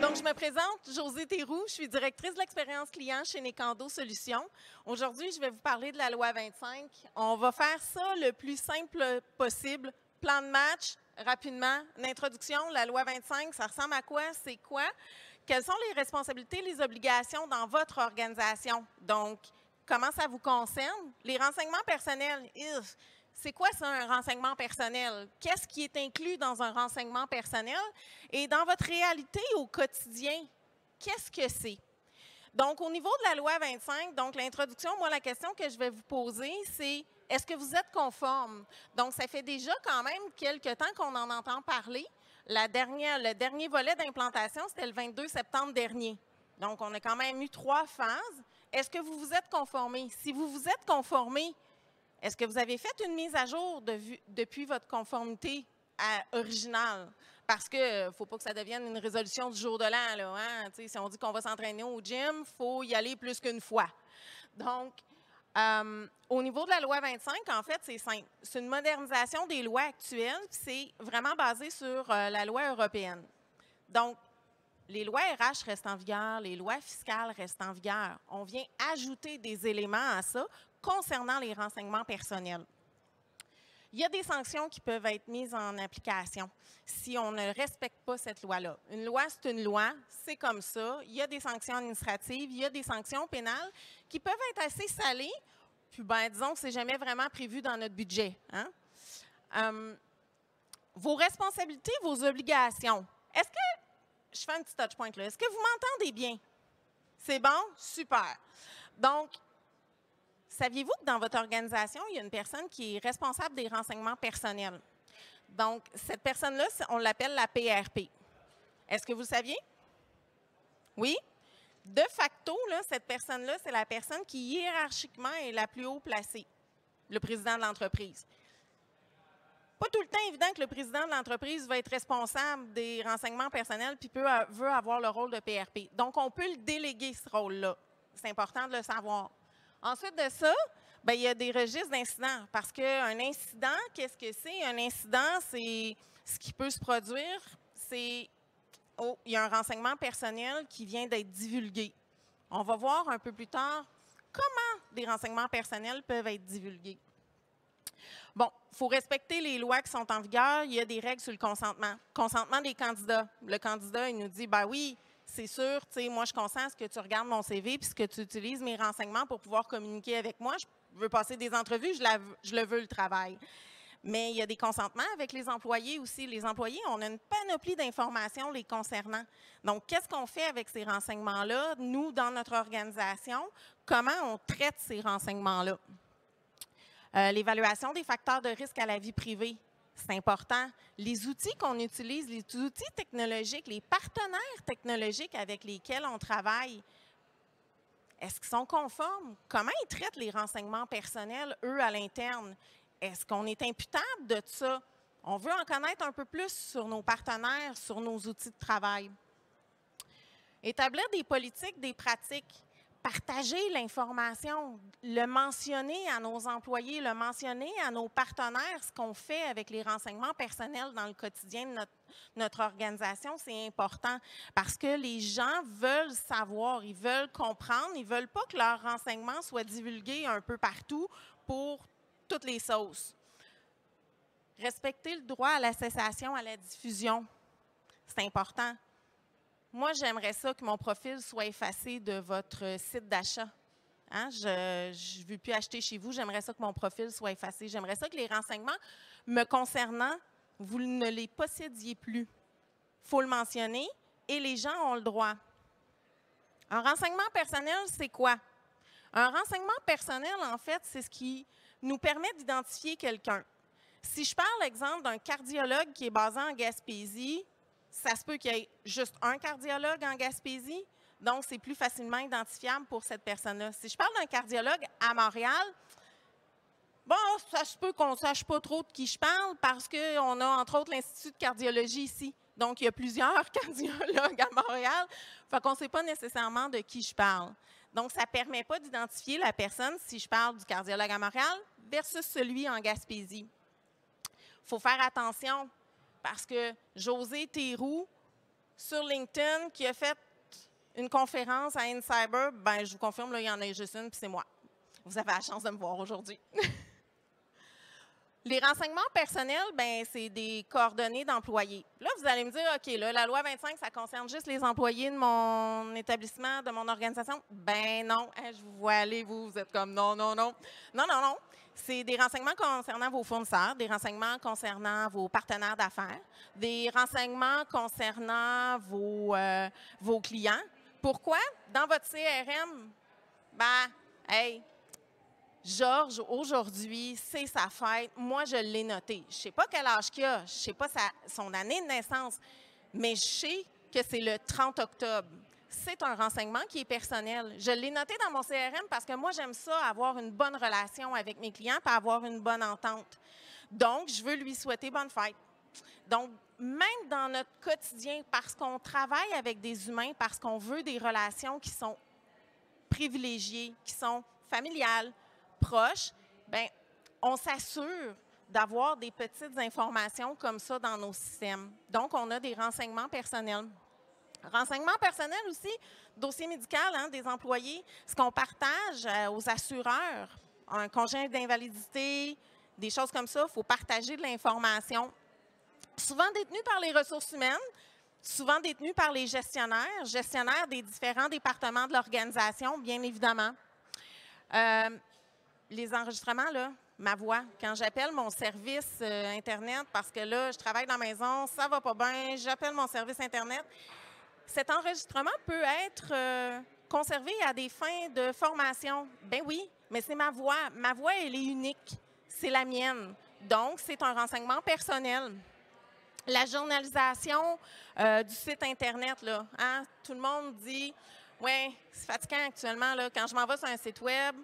Donc, je me présente, Josée Théroux, je suis directrice de l'expérience client chez Necando Solutions. Aujourd'hui, je vais vous parler de la loi 25. On va faire ça le plus simple possible. Plan de match, rapidement, une introduction. La loi 25, ça ressemble à quoi? C'est quoi? Quelles sont les responsabilités, les obligations dans votre organisation? Donc, comment ça vous concerne? Les renseignements personnels, c'est quoi ça, un renseignement personnel? Qu'est-ce qui est inclus dans un renseignement personnel? Et dans votre réalité au quotidien, qu'est-ce que c'est? Donc, au niveau de la loi 25, donc l'introduction, moi, la question que je vais vous poser, c'est est-ce que vous êtes conforme? Donc, ça fait déjà quand même quelques temps qu'on en entend parler. Le dernier volet d'implantation, c'était le 22 septembre dernier. Donc, on a quand même eu 3 phases. Est-ce que vous vous êtes conformé? Si vous vous êtes conformé, est-ce que vous avez fait une mise à jour depuis votre conformité originale? Parce qu'il ne faut pas que ça devienne une résolution du jour de l'an. Là, hein? Si on dit qu'on va s'entraîner au gym, il faut y aller plus qu'une fois. Donc, au niveau de la loi 25, en fait, c'est simple. C'est une modernisation des lois actuelles. C'est vraiment basé sur la loi européenne. Donc, les lois RH restent en vigueur, les lois fiscales restent en vigueur. On vient ajouter des éléments à ça concernant les renseignements personnels. Il y a des sanctions qui peuvent être mises en application si on ne respecte pas cette loi-là. Une loi, c'est une loi, c'est comme ça. Il y a des sanctions administratives, il y a des sanctions pénales qui peuvent être assez salées, puis disons que ce n'est jamais vraiment prévu dans notre budget. Hein? Vos responsabilités, vos obligations. Est-ce que je fais un petit touch point là. Est-ce que vous m'entendez bien? C'est bon? Super. Donc, saviez-vous que dans votre organisation, il y a une personne qui est responsable des renseignements personnels? Donc, cette personne-là, on l'appelle la PRP. Est-ce que vous le saviez? Oui? De facto, là, cette personne-là, c'est la personne qui hiérarchiquement est la plus haut placée, le président de l'entreprise. Pas tout le temps évident que le président de l'entreprise va être responsable des renseignements personnels puis veut avoir le rôle de PRP. Donc, on peut le déléguer, ce rôle-là. C'est important de le savoir. Ensuite de ça, il y a des registres d'incidents parce qu'un incident, qu'est-ce que c'est? Un incident, c'est ce qui peut se produire, c'est il y a un renseignement personnel qui vient d'être divulgué. On va voir un peu plus tard comment des renseignements personnels peuvent être divulgués. Bon, il faut respecter les lois qui sont en vigueur. Il y a des règles sur le consentement. Consentement des candidats. Le candidat, il nous dit, oui, c'est sûr, moi, je consens à ce que tu regardes mon CV puis que tu utilises mes renseignements pour pouvoir communiquer avec moi. Je veux passer des entrevues, je le veux, le travail. Mais il y a des consentements avec les employés aussi. Les employés, on a une panoplie d'informations les concernant. Donc, qu'est-ce qu'on fait avec ces renseignements-là, nous, dans notre organisation? Comment on traite ces renseignements-là? L'évaluation des facteurs de risque à la vie privée, c'est important. Les outils qu'on utilise, les outils technologiques, les partenaires technologiques avec lesquels on travaille, est-ce qu'ils sont conformes? Comment ils traitent les renseignements personnels, eux, à l'interne? Est-ce qu'on est imputable de ça? On veut en connaître un peu plus sur nos partenaires, sur nos outils de travail. Établir des politiques, des pratiques. Partager l'information, le mentionner à nos employés, le mentionner à nos partenaires, ce qu'on fait avec les renseignements personnels dans le quotidien de notre organisation, c'est important parce que les gens veulent savoir, ils veulent comprendre, ils ne veulent pas que leurs renseignements soient divulgués un peu partout pour toutes les sauces. Respecter le droit à la cessation, à la diffusion, c'est important. Moi, j'aimerais ça que mon profil soit effacé de votre site d'achat. Hein? Je ne veux plus acheter chez vous. J'aimerais ça que mon profil soit effacé. J'aimerais ça que les renseignements me concernant, vous ne les possédiez plus. Il faut le mentionner et les gens ont le droit. Un renseignement personnel, c'est quoi? Un renseignement personnel, en fait, c'est ce qui nous permet d'identifier quelqu'un. Si je parle, exemple, d'un cardiologue qui est basé en Gaspésie, ça se peut qu'il y ait juste un cardiologue en Gaspésie, donc c'est plus facilement identifiable pour cette personne-là. Si je parle d'un cardiologue à Montréal, ça se peut qu'on ne sache pas trop de qui je parle parce qu'on a entre autres l'Institut de cardiologie ici. Donc, il y a plusieurs cardiologues à Montréal, fait qu'on ne sait pas nécessairement de qui je parle. Donc, ça ne permet pas d'identifier la personne si je parle du cardiologue à Montréal versus celui en Gaspésie. Il faut faire attention. Parce que Josée Théroux, sur LinkedIn qui a fait une conférence à InCyber, ben, je vous confirme, là, il y en a juste une, puis c'est moi. Vous avez la chance de me voir aujourd'hui. Les renseignements personnels, ben, c'est des coordonnées d'employés. Là, vous allez me dire, OK, là, la loi 25, ça concerne juste les employés de mon établissement, de mon organisation. Ben non, hein, je vous vois aller, vous êtes comme non, non, non. Non, non, non. C'est des renseignements concernant vos fournisseurs, des renseignements concernant vos partenaires d'affaires, des renseignements concernant vos clients. Pourquoi? Dans votre CRM, ben, hey, Georges, aujourd'hui, c'est sa fête. Moi, je l'ai noté. Je ne sais pas quel âge qu'il a, je ne sais pas son année de naissance, mais je sais que c'est le 30 octobre. C'est un renseignement qui est personnel. Je l'ai noté dans mon CRM parce que moi, j'aime ça, avoir une bonne relation avec mes clients et avoir une bonne entente. Donc, je veux lui souhaiter bonne fête. Donc, même dans notre quotidien, parce qu'on travaille avec des humains, parce qu'on veut des relations qui sont privilégiées, qui sont familiales, proches, bien, on s'assure d'avoir des petites informations comme ça dans nos systèmes. Donc, on a des renseignements personnels. Renseignements personnels aussi, dossier médical hein, des employés, ce qu'on partage aux assureurs, un congé d'invalidité, des choses comme ça, il faut partager de l'information. Souvent détenus par les ressources humaines, souvent détenus par les gestionnaires des différents départements de l'organisation, bien évidemment. Les enregistrements, là, ma voix, quand j'appelle mon service Internet, parce que là, je travaille dans la maison, ça ne va pas bien, j'appelle mon service Internet, cet enregistrement peut être conservé à des fins de formation. Ben oui, mais c'est ma voix. Ma voix, elle est unique. C'est la mienne. Donc, c'est un renseignement personnel. La journalisation du site Internet, là, hein? Tout le monde dit, ouais, c'est fatigant actuellement, là, quand je m'en vais sur un site web,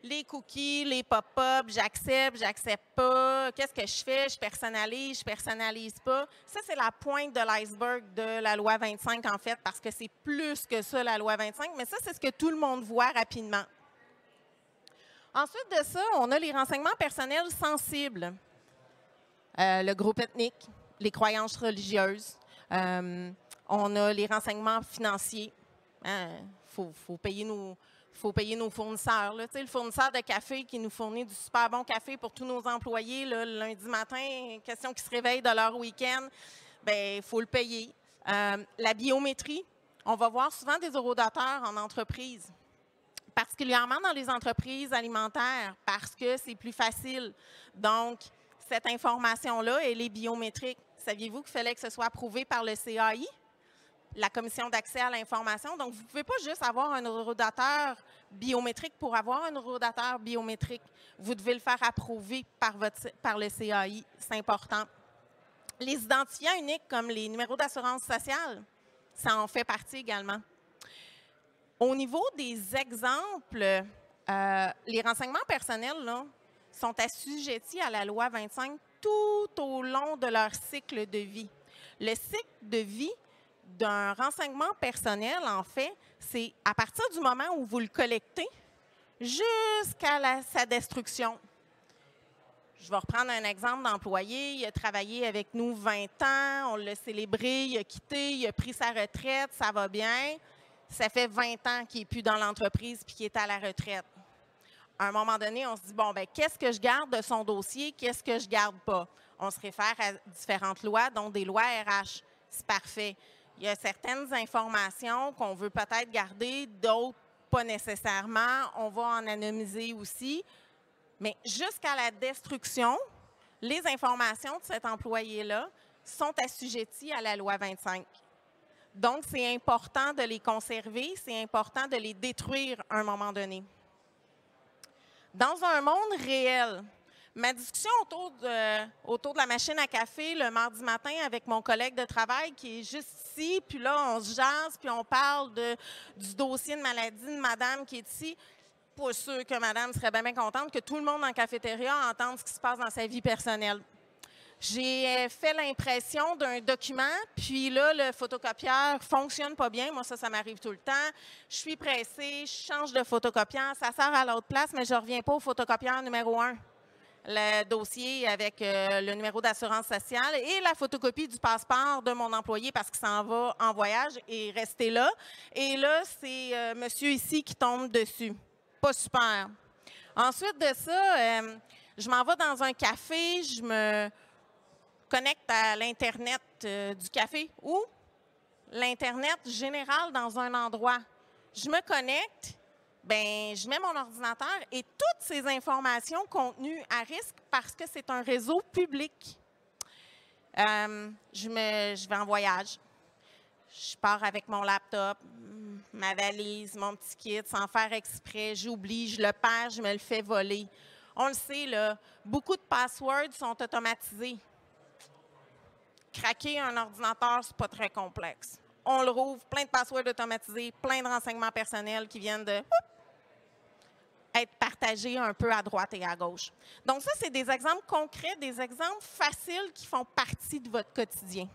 les cookies, les pop-ups, j'accepte pas, qu'est-ce que je fais, je personnalise pas. Ça, c'est la pointe de l'iceberg de la loi 25, en fait, parce que c'est plus que ça, la loi 25, mais ça, c'est ce que tout le monde voit rapidement. Ensuite de ça, on a les renseignements personnels sensibles. Le groupe ethnique, les croyances religieuses. On a les renseignements financiers. Faut payer nos fournisseurs. Là. Le fournisseur de café qui nous fournit du super bon café pour tous nos employés, là, le lundi matin, question qu'ils se réveillent de leur week-end, bien, il faut le payer. La biométrie, on va voir souvent des horodateurs en entreprise, particulièrement dans les entreprises alimentaires, parce que c'est plus facile. Donc, cette information-là, elle est biométrique. Saviez-vous qu'il fallait que ce soit approuvé par le CAI? La Commission d'accès à l'information. Donc, vous ne pouvez pas juste avoir un horodateur biométrique pour avoir un horodateur biométrique. Vous devez le faire approuver par le CAI. C'est important. Les identifiants uniques, comme les numéros d'assurance sociale, ça en fait partie également. Au niveau des exemples, les renseignements personnels là, sont assujettis à la loi 25 tout au long de leur cycle de vie. Le cycle de vie d'un renseignement personnel, en fait, c'est à partir du moment où vous le collectez jusqu'à sa destruction. Je vais reprendre un exemple d'employé. Il a travaillé avec nous 20 ans, on l'a célébré, il a quitté, il a pris sa retraite, ça va bien. Ça fait 20 ans qu'il n'est plus dans l'entreprise puis qu'il est à la retraite. À un moment donné, on se dit, bon, bien, qu'est-ce que je garde de son dossier, qu'est-ce que je ne garde pas? On se réfère à différentes lois, dont des lois RH. C'est parfait. Il y a certaines informations qu'on veut peut-être garder, d'autres pas nécessairement. On va en anonymiser aussi. Mais jusqu'à la destruction, les informations de cet employé-là sont assujetties à la loi 25. Donc, c'est important de les conserver, c'est important de les détruire à un moment donné. Dans un monde réel, ma discussion autour de la machine à café le mardi matin avec mon collègue de travail qui est juste ici, puis là, on se jase, puis on parle du dossier de maladie de madame qui est ici. Pas sûr que madame serait bien contente que tout le monde en cafétéria entende ce qui se passe dans sa vie personnelle. J'ai fait l'impression d'un document, puis là, le photocopieur ne fonctionne pas bien. Moi, ça m'arrive tout le temps. Je suis pressée, je change de photocopieur, ça sort à l'autre place, mais je ne reviens pas au photocopieur numéro 1. le dossier avec le numéro d'assurance sociale et la photocopie du passeport de mon employé parce qu'il s'en va en voyage et rester là. Et là, c'est monsieur ici qui tombe dessus. Pas super. Ensuite de ça, je m'en vais dans un café, je me connecte à l'Internet du café ou l'Internet général dans un endroit. Je me connecte, ben, je mets mon ordinateur et toutes ces informations contenues à risque parce que c'est un réseau public. Je vais en voyage. Je pars avec mon laptop, ma valise, mon petit kit, sans faire exprès. J'oublie, je le perds, je me le fais voler. On le sait, là, beaucoup de passwords sont automatisés. Craquer un ordinateur, c'est pas très complexe. On le rouvre, plein de passwords automatisés, plein de renseignements personnels qui viennent de être partagés un peu à droite et à gauche. Donc ça, c'est des exemples concrets, des exemples faciles qui font partie de votre quotidien.